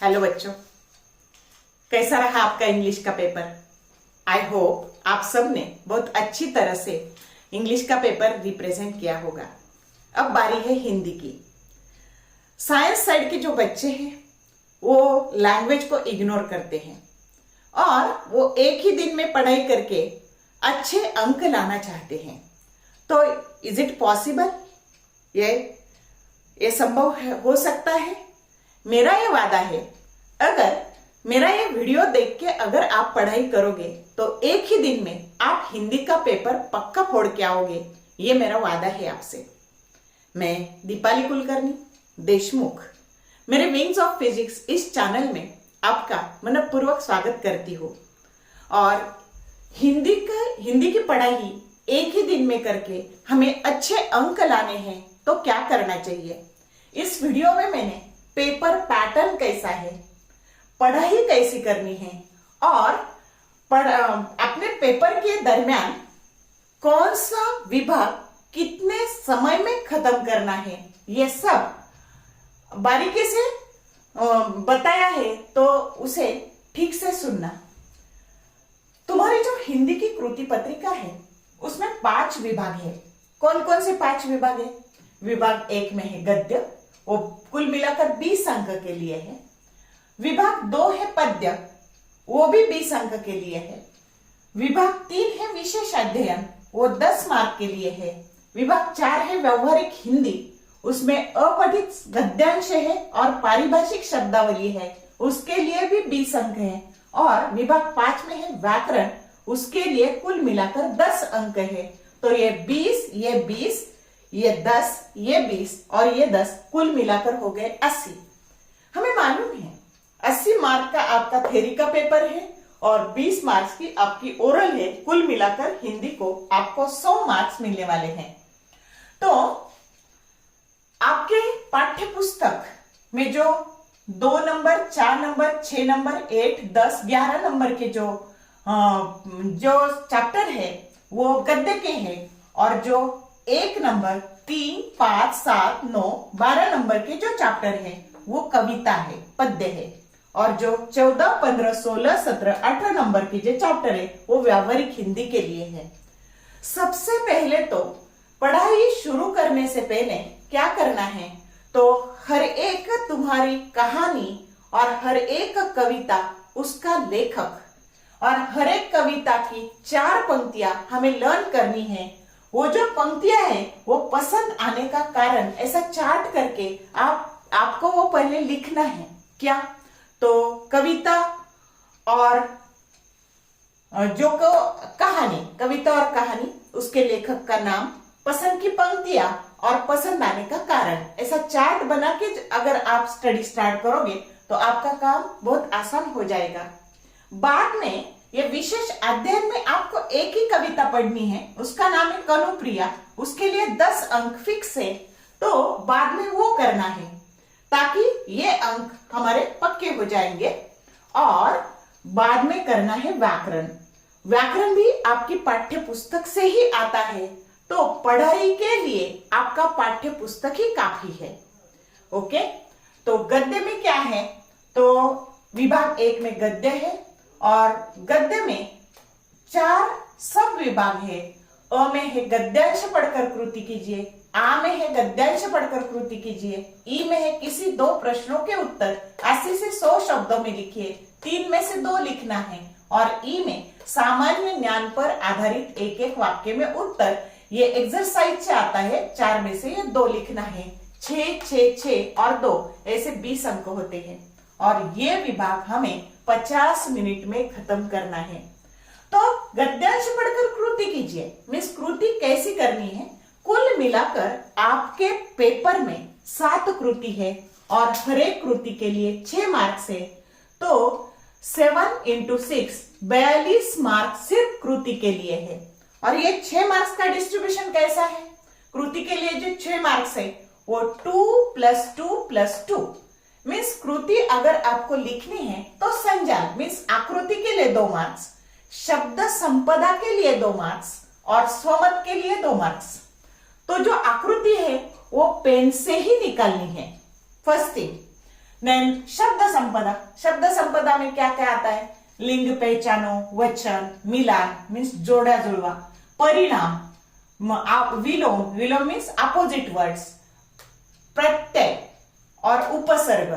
Hello बच्चों, कैसा रहा आपका इंग्लिश का पेपर। आई होप आप सब ने बहुत अच्छी तरह से इंग्लिश का पेपर रिप्रेजेंट किया होगा। अब बारी है हिंदी की। साइंस साइड के जो बच्चे हैं वो लैंग्वेज को इग्नोर करते हैं और वो एक ही दिन में पढ़ाई करके अच्छे अंक लाना चाहते हैं। तो इज इट पॉसिबल? ये संभव हो सकता है? मेरा ये वादा है, अगर मेरा ये वीडियो देख के अगर आप पढ़ाई करोगे तो एक ही दिन में आप हिंदी का पेपर पक्का फोड़ के आओगे। ये मेरा वादा है आपसे। मैं दीपाली कुलकर्णी देशमुख मेरे विंग्स ऑफ फिजिक्स इस चैनल में आपका मनपूर्वक स्वागत करती हूँ। और हिंदी की पढ़ाई एक ही दिन में करके हमें अच्छे अंक लाने हैं तो क्या करना चाहिए। इस वीडियो में मैंने पेपर पैटर्न कैसा है, पढ़ाई कैसी करनी है और अपने पेपर के दरमियान कौन सा विभाग कितने समय में खत्म करना है, ये सब बारीकी से बताया है। तो उसे ठीक से सुनना। तुम्हारी जो हिंदी की कृति पत्रिका है उसमें 5 विभाग है। कौन कौन से 5 विभाग है? विभाग 1 में है गद्य, वो कुल मिलाकर 20 अंक के लिए है। विभाग 2 है पद्य, वो भी 20 अंक के लिए है। विभाग 3 है विशेष अध्ययन, वो 10 मार्क के लिए है। विभाग 4 है व्यवहारिक हिंदी, उसमें अपठित गद्यांश है और पारिभाषिक शब्दावली है, उसके लिए भी 20 अंक है। और विभाग 5 में है व्याकरण, उसके लिए कुल मिलाकर 10 अंक है। तो ये 20, ये 20, ये 10, ये 20 और ये 10 कुल मिलाकर हो गए 80। हमें मालूम है 80 मार्क का आपका थ्योरी का पेपर है और 20 मार्क्स की आपकी ओरल है। कुल मिलाकर हिंदी को आपको 100 मार्क्स मिलने वाले हैं। तो आपके पाठ्य पुस्तक में जो 2 नंबर, 4 नंबर, 6 नंबर, 8, 10, 11 नंबर के जो चैप्टर है वो गद्य के हैं और जो 1 नंबर, 3, 5, 7, 9, 12 नंबर के जो चैप्टर है वो कविता है, पद्य है। और जो 14, 15, 16, 17, 18 नंबर के जो चैप्टर है वो व्यावहारिक हिंदी के लिए है। सबसे पहले तो पढ़ाई शुरू करने से पहले क्या करना है, तो हर एक तुम्हारी कहानी और हर एक कविता उसका लेखक और हर एक कविता की 4 पंक्तियां हमें लर्न करनी है। वो जो पंक्तियां हैं वो पसंद आने का कारण ऐसा चार्ट करके आपको वो पहले लिखना है। क्या? तो कविता और जो कविता और कहानी, उसके लेखक का नाम, पसंद की पंक्तियां और पसंद आने का कारण, ऐसा चार्ट बना के अगर आप स्टडी स्टार्ट करोगे तो आपका काम बहुत आसान हो जाएगा। बाद में ये विशेष अध्ययन में आपको एक ही कविता पढ़नी है, उसका नाम है कनुप्रिया, उसके लिए 10 अंक फिक्स है। तो बाद में वो करना है ताकि ये अंक हमारे पक्के हो जाएंगे। और बाद में करना है व्याकरण। व्याकरण भी आपकी पाठ्य पुस्तक से ही आता है, तो पढ़ाई के लिए आपका पाठ्य पुस्तक ही काफी है। ओके, तो गद्य में क्या है, तो विभाग 1 में गद्य है और गद्य में 4 सब विभाग है। अ में है गद्यांश पढ़कर कृति कीजिए, आ में है गद्यांश पढ़कर कृति कीजिए, ई में है किसी 2 प्रश्नों के उत्तर 80 से 100 शब्दों में लिखिए, 3 में से 2 लिखना है और ई में सामान्य ज्ञान पर आधारित एक वाक्य में उत्तर। ये एक्सरसाइज से आता है, 4 में से ये 2 लिखना है। 6, 6, 6 और 2 ऐसे 20 अंक होते हैं और ये विभाग हमें 50 मिनट में खत्म करना है। तो गद्यांश पढ़कर कृति कीजिए, मीन्स कृति कैसी करनी है। कुल मिलाकर आपके पेपर में 7 कृति है और हर एक कृति के लिए 6 मार्क्स है। तो 7 × 6 42 मार्क्स सिर्फ कृति के लिए है। और ये 6 मार्क्स का डिस्ट्रीब्यूशन कैसा है? कृति के लिए जो 6 मार्क्स है वो 2 + 2 + 2, मीन्स कृति अगर आपको लिखनी है तो संजाल मीन्स आकृति के लिए 2 मार्क्स, शब्द संपदा के लिए 2 मार्क्स और स्वमत के लिए 2 मार्क्स। तो जो आकृति है वो पेन से ही निकालनी है, फर्स्ट थिंग। देन शब्द संपदा में क्या क्या आता है? लिंग पहचानो, वचन, मिलान मीन्स जोड़ा जुड़वा, परिणाम, विलोम मीन्स अपोजिट वर्ड्स, प्रत्यय और उपसर्ग।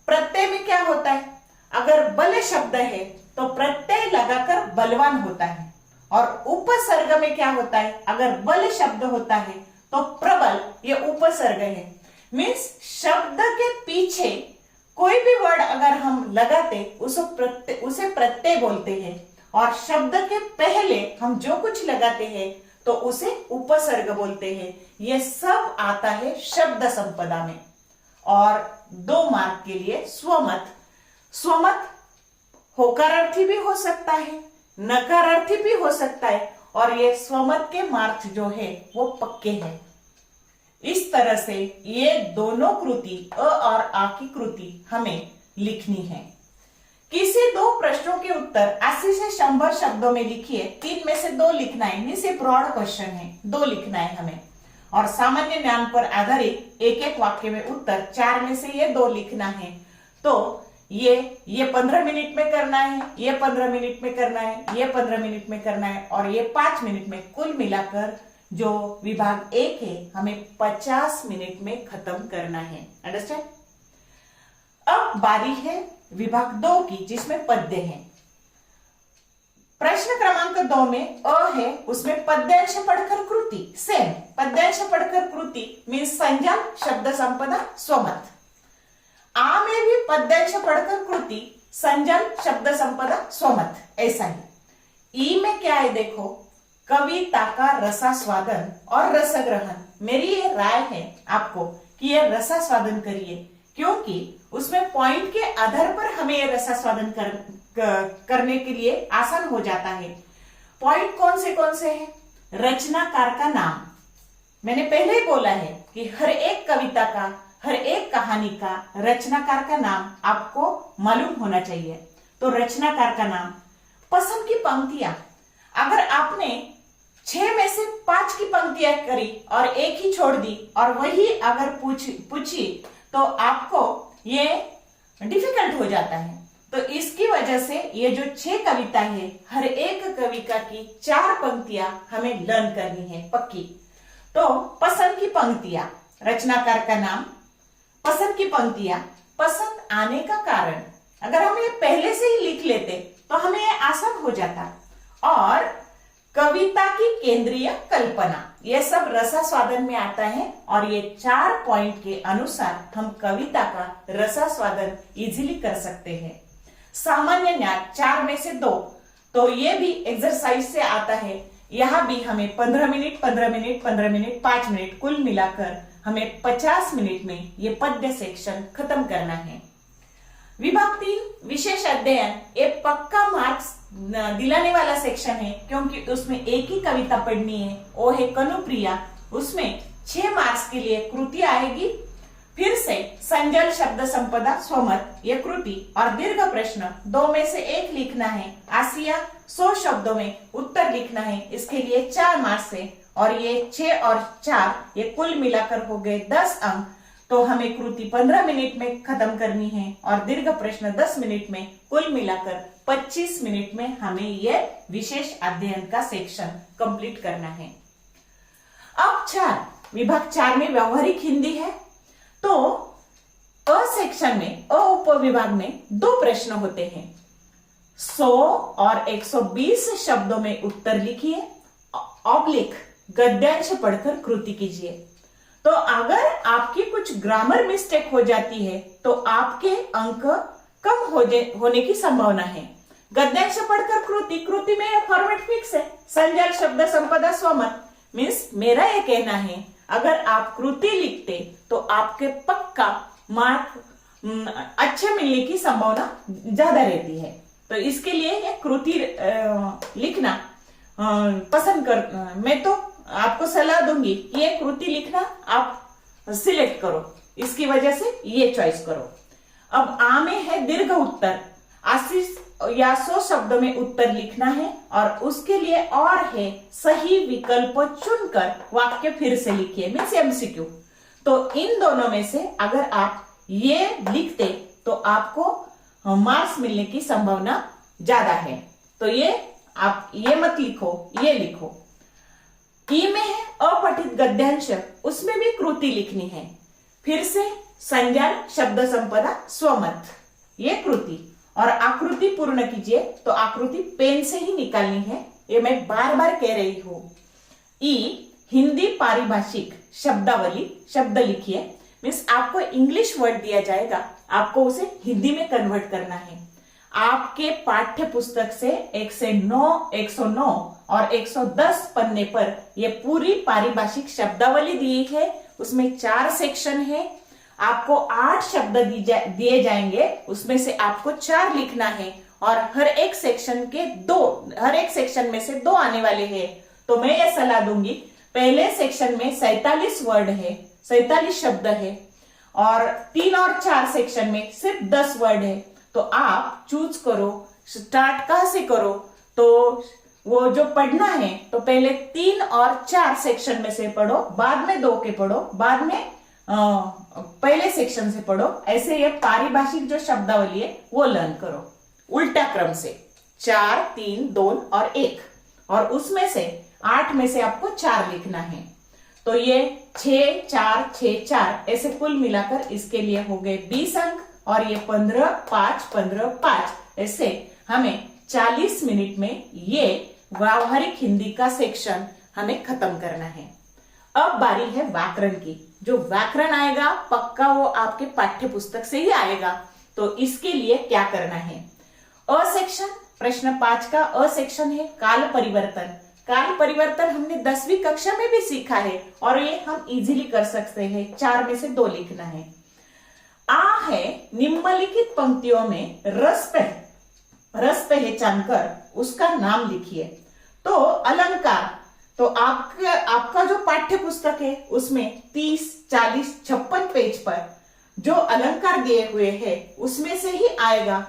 प्रत्यय में क्या होता है? अगर बल शब्द है तो प्रत्यय लगाकर बलवान होता है, और उपसर्ग में क्या होता है? अगर बल शब्द होता है तो प्रबल, ये उपसर्ग है। मीन्स शब्द के पीछे कोई भी वर्ड अगर हम लगाते उसे प्रत्यय बोलते हैं, और शब्द के पहले हम जो कुछ लगाते हैं तो उसे उपसर्ग बोलते हैं। ये सब आता है शब्द संपदा में। और 2 मार्क के लिए स्वमत होकारार्थी भी हो सकता है, नकारार्थी भी हो सकता है, और ये स्वमत के मार्क्स जो है वो पक्के हैं। इस तरह से ये दोनों कृति अ और आ की कृति हमें लिखनी है। किसी 2 प्रश्नों के उत्तर 80 से 100 शब्दों में लिखिए, 3 में से 2 लिखना है। मीन्स ये ब्रॉड क्वेश्चन है, 2 लिखना है हमें, और सामान्य ज्ञान पर आधारित एक वाक्य में उत्तर 4 में से ये 2 लिखना है। तो ये 15 मिनट में करना है, ये 15 मिनट में करना है, ये 15 मिनट में करना है, और ये 5 मिनट में, कुल मिलाकर जो विभाग 1 है हमें 50 मिनट में खत्म करना है। अंडरस्टैंड? अब बारी है विभाग 2 की, जिसमें पद्य है। प्रश्न क्रमांक 2 में अ है, उसमें पद्यांश पढ़कर कृति, सेम पद्यांश पढ़कर कृति मीन्स संज्ञा, शब्द संपदा, स्वमत। आ में भी पद्यांश पढ़कर कृति, संजन, शब्द संपदा, स्वमत, ऐसा ही। ई में क्या है देखो, कविता का रसास्वादन और रसग्रहण। मेरी ये राय है आपको कि ये रसास्वादन करिए, क्योंकि उसमें पॉइंट के आधार पर हमें ये रसास्वादन करने के लिए आसान हो जाता है। पॉइंट कौन से हैं? रचनाकार का नाम, मैंने पहले ही बोला है कि हर एक कविता का, हर एक कहानी का रचनाकार का नाम आपको मालूम होना चाहिए। तो रचनाकार का नाम, पसंद की पंक्तियां, अगर आपने 6 में से 5 की पंक्तियां करी और 1 ही छोड़ दी और वही अगर पूछी तो आपको ये डिफिकल्ट हो जाता है। तो इसकी वजह से ये जो 6 कविता है, हर एक कविता की 4 पंक्तियां हमें लर्न करनी है पक्की। तो पसंद की पंक्तियां, रचनाकार का नाम, पसंद की पंक्तियां, पसंद आने का कारण, अगर हम ये पहले से ही लिख लेते तो हमें ये आसान हो जाता। और कविता की केंद्रीय कल्पना, ये सब रसास्वादन में आता है, और ये 4 पॉइंट के अनुसार हम कविता का रसास्वादन इजीली कर सकते हैं। सामान्य ज्ञान 4 में से 2, तो ये भी एक्सरसाइज से आता है। यहां भी हमें 15 मिनट 15 मिनट 15 मिनट 5 मिनट कुल मिलाकर हमें 50 मिनट में ये पद्य सेक्शन खत्म करना है। विभाग 3 विशेष अध्ययन, ये पक्का मार्क्स दिलाने वाला सेक्शन है, क्योंकि उसमें एक ही कविता पढ़नी है, वो है कनुप्रिया। उसमें 6 मार्क्स के लिए कृति आएगी, फिर से संजल, शब्द संपदा, स्वमत, ये कृति, और दीर्घ प्रश्न 2 में से 1 लिखना है। आसिया 100 शब्दों में उत्तर लिखना है, इसके लिए 4 मार्क्स है, और ये 6 और 4 ये कुल मिलाकर हो गए 10 अंक। तो हमें कृति 15 मिनट में खत्म करनी है, और दीर्घ प्रश्न 10 मिनट में, कुल मिलाकर 25 मिनट में हमें यह विशेष अध्ययन का सेक्शन कंप्लीट करना है। अब 4 विभाग 4 में व्यवहारिक हिंदी है। तो अ सेक्शन में, अ उपविभाग में 2 प्रश्न होते हैं। 100 और 120 शब्दों में उत्तर लिखिए, ऑब्लिक गद्यांश पढ़कर कृति कीजिए। तो अगर आपकी कुछ ग्रामर मिस्टेक हो जाती है तो आपके अंक कम होने की संभावना है। गद्यांश पढ़कर कृति में फॉर्मेट फिक्स है, संजल, शब्द संपदा, स्वमत। मीन्स मेरा ये कहना है, अगर आप कृति लिखते तो आपके पक्का मार्क अच्छे मिलने की संभावना ज्यादा रहती है। तो इसके लिए ये कृति लिखना पसंद कर, मैं तो आपको सलाह दूंगी, ये कृति लिखना आप सिलेक्ट करो, इसकी वजह से ये चॉइस करो। अब आ में है दीर्घ उत्तर, 80 या 100 शब्दों में उत्तर लिखना है, और उसके लिए और है सही विकल्प चुनकर वाक्य फिर से लिखिए, मीन्स एमसीक्यू। तो इन दोनों में से अगर आप ये लिखते तो आपको मार्क्स मिलने की संभावना ज्यादा है। तो ये आप ये मत लिखो, ये लिखो। ई में है अपठित गद्यांश, उसमें भी कृति लिखनी है। फिर से संज्ञान, शब्द संपदा, स्वमत, ये कृति। और आकृति पूर्ण कीजिए, तो आकृति पेन से ही निकालनी है, ये मैं बार बार कह रही हूं। ई हिंदी पारिभाषिक शब्दावली, शब्द लिखिए। मीन्स आपको इंग्लिश वर्ड दिया जाएगा, आपको उसे हिंदी में कन्वर्ट करना है। आपके पाठ्य पुस्तक से 109 और 110 पन्ने पर यह पूरी पारिभाषिक शब्दावली दी है। उसमें 4 सेक्शन है। आपको 8 शब्द दिए जाएंगे, उसमें से आपको 4 लिखना है और हर एक सेक्शन में से 2 आने वाले हैं। तो मैं ये सलाह दूंगी, पहले सेक्शन में 47 वर्ड है, 47 शब्द है, और 3 और 4 सेक्शन में सिर्फ 10 वर्ड है। तो आप चूज करो, स्टार्ट कहां से करो। तो वो जो पढ़ना है तो पहले 3 और 4 सेक्शन में से पढ़ो, बाद में 2 के पढ़ो, बाद में पहले सेक्शन से पढ़ो। ऐसे ये पारिभाषिक जो शब्दावली है वो लर्न करो उल्टा क्रम से, 4, 3, 2 और 1, और उसमें से 8 में से आपको 4 लिखना है। तो ये 6, 4, 6, 4 ऐसे कुल मिलाकर इसके लिए हो गए 20 अंक, और ये 15, 5, 15, 5 ऐसे हमें 40 मिनट में ये व्यावहारिक हिंदी का सेक्शन हमें खत्म करना है। अब बारी है व्याकरण की। जो व्याकरण आएगा पक्का वो आपके पाठ्य पुस्तक से ही आएगा। तो इसके लिए क्या करना है, अ सेक्शन, प्रश्न 5 का अ सेक्शन है काल परिवर्तन। काल परिवर्तन हमने 10वीं कक्षा में भी सीखा है और ये हम इजीली कर सकते हैं। 4 में से 2 लिखना है। आ है निम्नलिखित पंक्तियों में रस पहचान कर उसका नाम लिखिए। तो अलंकार, तो आपका जो पाठ्य पुस्तक है उसमें 30, 40, 56 पेज पर जो अलंकार दिए हुए हैं उसमें से ही आएगा।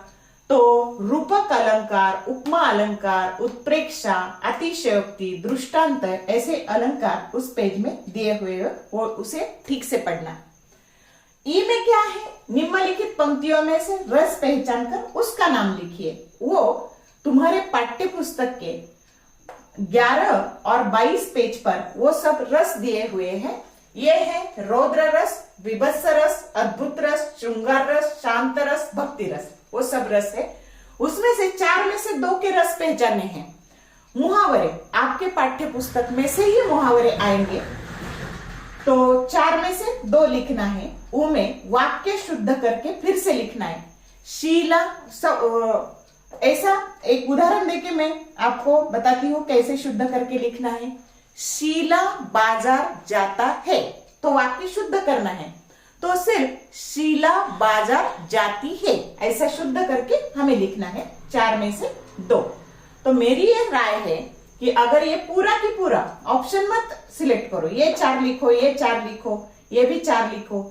तो रूपक अलंकार, उपमा अलंकार, उत्प्रेक्षा, अतिशयोक्ति, दृष्टांत, ऐसे अलंकार उस पेज में दिए हुए हैं, वो उसे ठीक से पढ़ना। ई में क्या है, निम्नलिखित पंक्तियों में से रस पहचान कर उसका नाम लिखिए। वो तुम्हारे पाठ्य पुस्तक के 11 और 22 पेज पर वो सब रस दिए हुए हैं। ये है रौद्र रस, विभत्स रस, अद्भुत रस, श्रृंगार रस, शांत रस, भक्ति रस, वो सब रस है। उसमें से 4 में से 2 के रस पहचाने हैं। मुहावरे, आपके पाठ्य पुस्तक में से ही मुहावरे आएंगे, तो 4 में से 2 लिखना है। ऊ में वाक्य शुद्ध करके फिर से लिखना है। शीला, ऐसा एक उदाहरण देके मैं आपको बताती हूँ कैसे शुद्ध करके लिखना है। शीला बाजार जाता है, तो वाक्य शुद्ध करना है। तो सिर्फ शीला बाजार जाती है ऐसा शुद्ध करके हमें लिखना है। 4 में से 2। तो मेरी ये राय है कि अगर ये पूरा की पूरा ऑप्शन मत सिलेक्ट करो, ये 4 लिखो, ये 4 लिखो, ये भी 4 लिखो।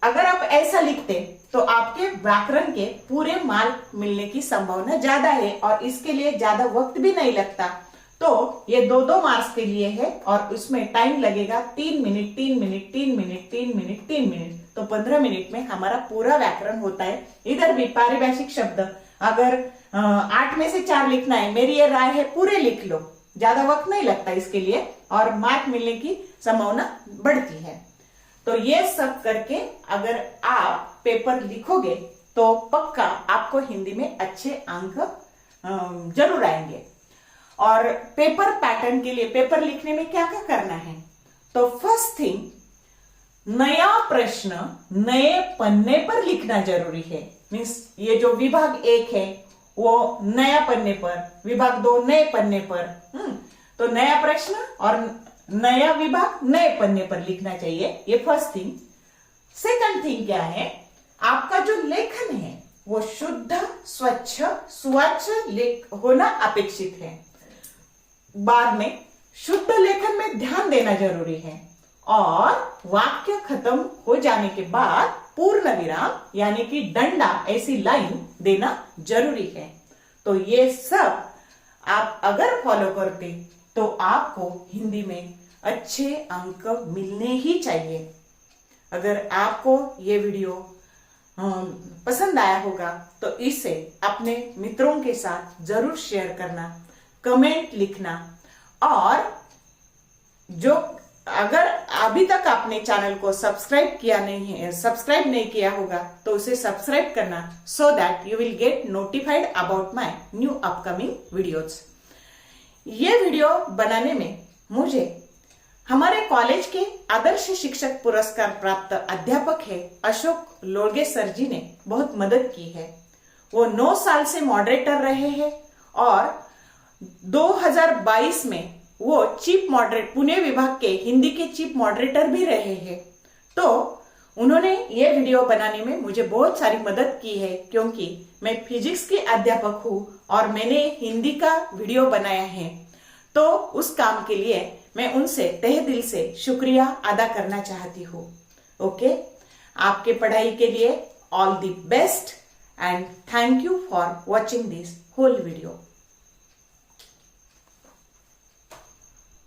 अगर आप ऐसा लिखते तो आपके व्याकरण के पूरे मार्क मिलने की संभावना ज्यादा है और इसके लिए ज्यादा वक्त भी नहीं लगता। तो ये 2-2 मार्क्स के लिए है और उसमें टाइम लगेगा 3 minute, 3 minute, 3 minute, 3 minute, 3 minute. तो 15 मिनट में हमारा पूरा व्याकरण होता है। इधर भी पारिभाषिक शब्द अगर 8 में से 4 लिखना है, मेरी ये राय है पूरे लिख लो, ज्यादा वक्त नहीं लगता इसके लिए और मार्क मिलने की संभावना बढ़ती है। तो ये सब करके अगर आप पेपर लिखोगे तो पक्का आपको हिंदी में अच्छे अंक जरूर आएंगे। और पेपर पैटर्न के लिए पेपर लिखने में क्या क्या करना है, तो फर्स्ट थिंग, नया प्रश्न नए पन्ने पर लिखना जरूरी है। मीन्स ये जो विभाग 1 है वो नया पन्ने पर, विभाग 2 नए पन्ने पर। तो नया प्रश्न और नया विभाग नए पन्ने पर लिखना चाहिए, ये फर्स्ट थिंग। सेकंड थिंग क्या है, आपका जो लेखन है वो शुद्ध, स्वच्छ, सुवाच्य होना अपेक्षित है। बाद में शुद्ध लेखन में ध्यान देना जरूरी है और वाक्य खत्म हो जाने के बाद पूर्ण विराम यानी कि डंडा, ऐसी लाइन देना जरूरी है। तो ये सब आप अगर फॉलो करते तो आपको हिंदी में अच्छे अंक मिलने ही चाहिए। अगर आपको ये वीडियो पसंद आया होगा तो इसे अपने मित्रों के साथ जरूर शेयर करना, कमेंट लिखना, और जो अगर अभी तक आपने चैनल को सब्सक्राइब नहीं किया होगा तो उसे सब्सक्राइब करना, so that you will get notified about my new upcoming videos. ये वीडियो बनाने में मुझे हमारे कॉलेज के आदर्श शिक्षक पुरस्कार प्राप्त अध्यापक है अशोक लोगे सर जी ने बहुत मदद की है। वो 9 साल से मॉडरेटर रहे हैं और 2022 में वो चीफ मॉडरेटर, पुणे विभाग के हिंदी के चीफ मॉडरेटर भी रहे हैं। तो उन्होंने ये वीडियो बनाने में मुझे बहुत सारी मदद की है, क्योंकि मैं फिजिक्स की अध्यापक हूँ और मैंने हिंदी का वीडियो बनाया है। तो उस काम के लिए मैं उनसे तहे दिल से शुक्रिया अदा करना चाहती हूँ। ओके, आपके पढ़ाई के लिए all the best and thank you for watching this whole video.